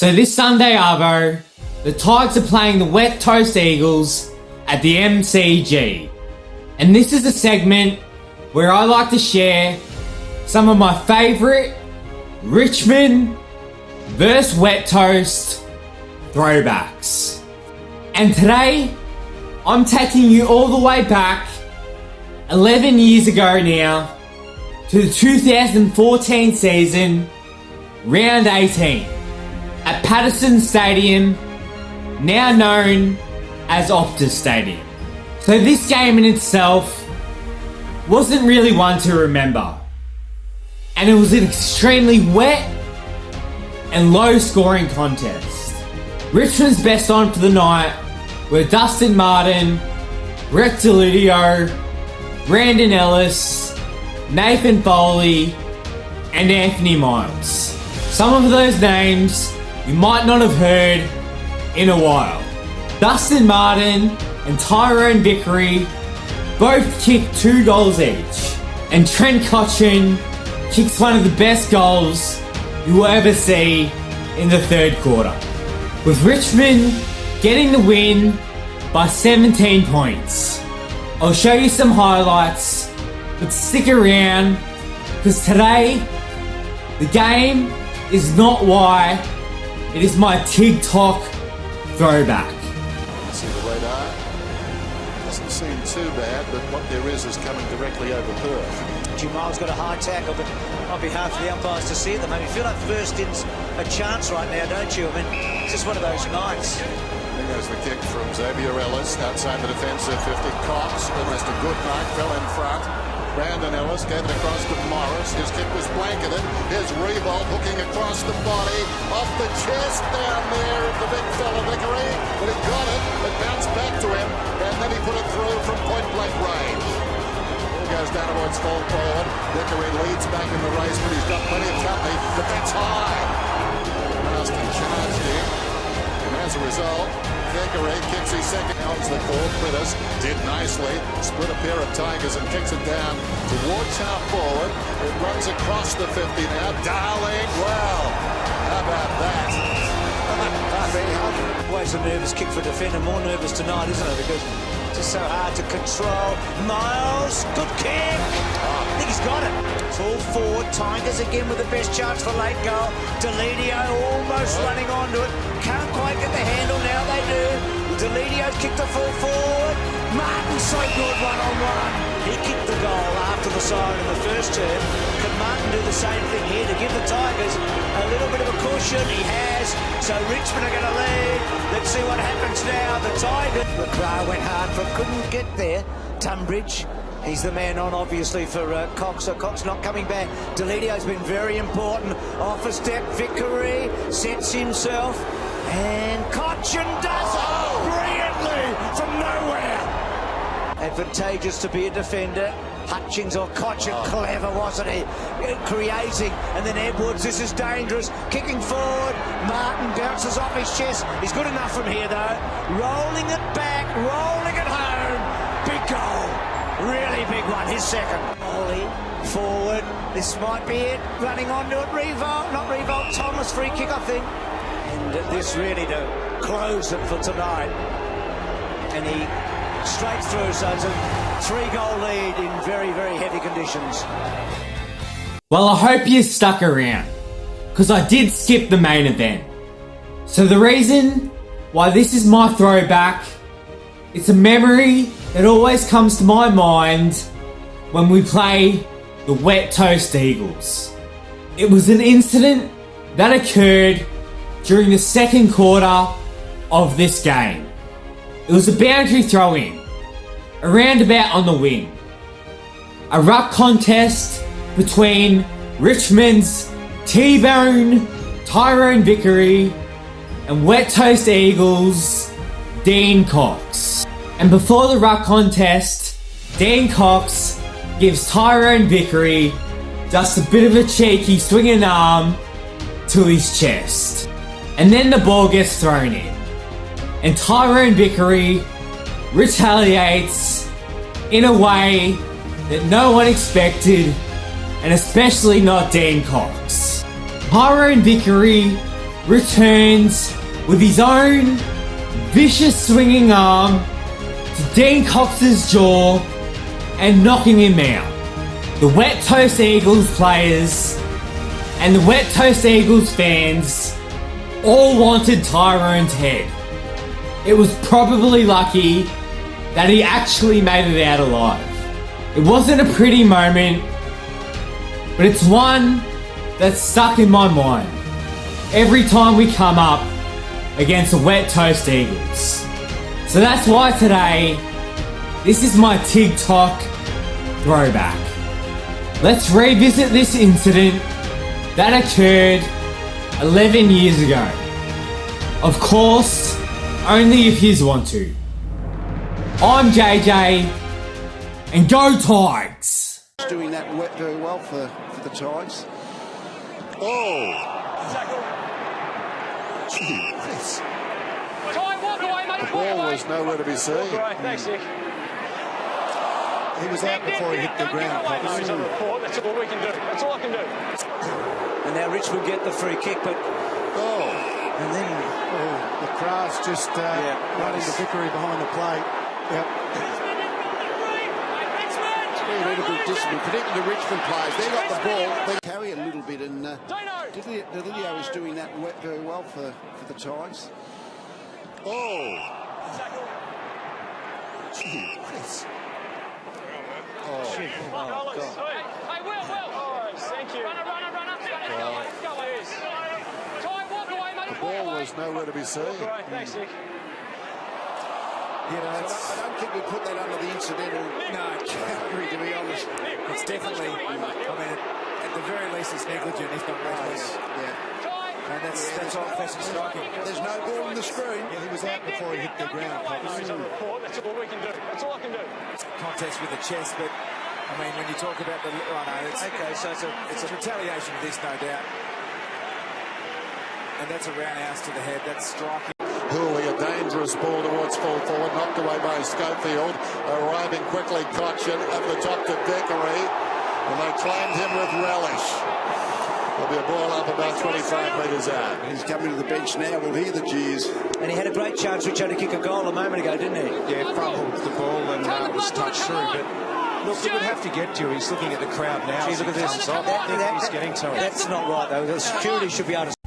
So this Sunday arvo, the Tigers are playing the Wet Toast Eagles at the MCG. And this is a segment where I like to share some of my favourite Richmond vs Wet Toast throwbacks. And today, I'm taking you all the way back 11 years ago now to the 2014 season, round 18, at Patterson Stadium, now known as Optus Stadium. So this game in itself wasn't really one to remember, and it was an extremely wet and low scoring contest. Richmond's best on for the night were Dustin Martin, Brett Delidio, Brandon Ellis, Nathan Foley, and Anthony Miles. Some of those names you might not have heard in a while. Dustin Martin and Tyrone Vickery both kicked 2 goals each, and Trent Cotchin kicked one of the best goals you will ever see in the third quarter, with Richmond getting the win by 17 points. I'll show you some highlights, but stick around, because today the game is not why, it is my Tigtok throwback. See the radar. Doesn't seem too bad, but what there is coming directly over Perth. Miles got a high tackle, but on behalf of the umpires to see them, I mean, you feel like first in's a chance right now, don't you? I mean, it's just one of those nights. There goes the kick from Xavier Ellis outside the defensive 50. Cox, almost a good night, fell in front. Brandon Ellis gave it across to Morris. His kick was blanketed. Here's Revolt hooking across the body, off the chest down there of the big fella Vickery. But he got it. It bounced back to him, and then he put it through from point-blank range. Goes down towards full forward. Vickery leads back in the race, but he's got plenty of company. But that's high. Nasty charged in. And as a result, Vickery kicks his second. Helms the call. Critters did nicely. Split a pair of Tigers and kicks it down towards half forward. It runs across the 50 now. Darling, well, how about that? Always a nervous kick for a defender. More nervous tonight, isn't it? Because it's just so hard to control. Miles, good kick. I think he's got it. Full forward. Tigers again with the best chance for late goal. Delidio almost running onto it. Can't quite get the handle. Now they do. Delidio's kicked the full forward. Martin so good one-on-one. He kicked the goal after the siren in the first term. Can Martin do the same thing here to give the Tigers a little bit of a cushion? He has. So Richmond are going to lead. Let's see what happens now. The Tigers. The crowd went hard for couldn't get there. Tunbridge. He's the man on, obviously, for Cox. So Cox not coming back. Delidio's been very important. Off a step, Vickery sets himself. And Cotchin does it brilliantly from nowhere. Advantageous to be a defender. Hutchings or Cotchin, clever, wasn't he? Creating, and then Edwards, this is dangerous. Kicking forward, Martin bounces off his chest. He's good enough from here, though. Rolling it back, rolling it home. Big goal. Really big one, his second. Ollie, forward, this might be it. Running onto it, Revolt, not Revolt, Thomas, free kick, I think. And this really to close it for tonight. And he straight through, so it's a 3-goal lead in very, very heavy conditions. Well, I hope you stuck around, because I did skip the main event. So the reason why this is my throwback, it's a memory that always comes to my mind when we play the Wet Toast Eagles. It was an incident that occurred during the second quarter of this game. It was a boundary throw-in, a roundabout on the wing. A ruck contest between Richmond's T-Bone Tyrone Vickery and Wet Toast Eagles Dean Cox. And before the ruck contest, Dean Cox gives Tyrone Vickery just a bit of a cheeky swinging arm to his chest. And then the ball gets thrown in, and Tyrone Vickery retaliates in a way that no one expected, and especially not Dean Cox. Tyrone Vickery returns with his own vicious swinging arm to Dean Cox's jaw and knocking him out. The Wet Toast Eagles players and the Wet Toast Eagles fans all wanted Tyrone's head. It was probably lucky that he actually made it out alive. It wasn't a pretty moment, but it's one that's stuck in my mind every time we come up against the Wet Toast Eagles. So that's why today, this is my TikTok throwback. Let's revisit this incident that occurred 11 years ago. Of course, only if yous want to. I'm JJ, and go Tigers! Doing that very well for the Tigers. Oh! Gee, Chris. The ball was nowhere to be seen. Thanks, Nick. He was out before he hit the ground. That's all we can do. That's all I can do. And now Rich will get the free kick, but Oh! and then The crowd's just running to Vickery behind the plate. Yep. A little bit discipline, particularly the Richmond players. They got the ball. They Carry a little bit, and Delilio is doing that very well for the Tigers. Oh! Gee, Chris. Oh! Hey, Will. Thank you. Runner. Go, please. Ty, walk away, mate. The ball was nowhere to be seen. Thanks, Nick. You know, I don't think we put that under the incidental category, to be honest. It's definitely, I mean, at the very least, it's negligent, if not reckless. Yeah. And that's old-fashioned striking. There's no ball on the screen. He was out before he hit the ground. That's all we can do. That's all I can do. Context with the chest, but I mean, when you talk about the it's okay, so it's a retaliation of this, no doubt. And that's a roundhouse to the head. That's striking. Hooley, a dangerous ball towards full forward, knocked away by Schofield. Arriving quickly, Cotchin up the top to Vickery, and they claimed him with relish. There'll be a ball up about 25 metres out. He's coming to the bench now. We'll hear the cheers. and he had a great chance, Richard, to kick a goal a moment ago, didn't he? Yeah, fumbled the ball and was touched through, but look, it would have to get to. He's looking at the crowd now. Gee, look at this. I think he's getting to it. That's not right, though. The security should be able to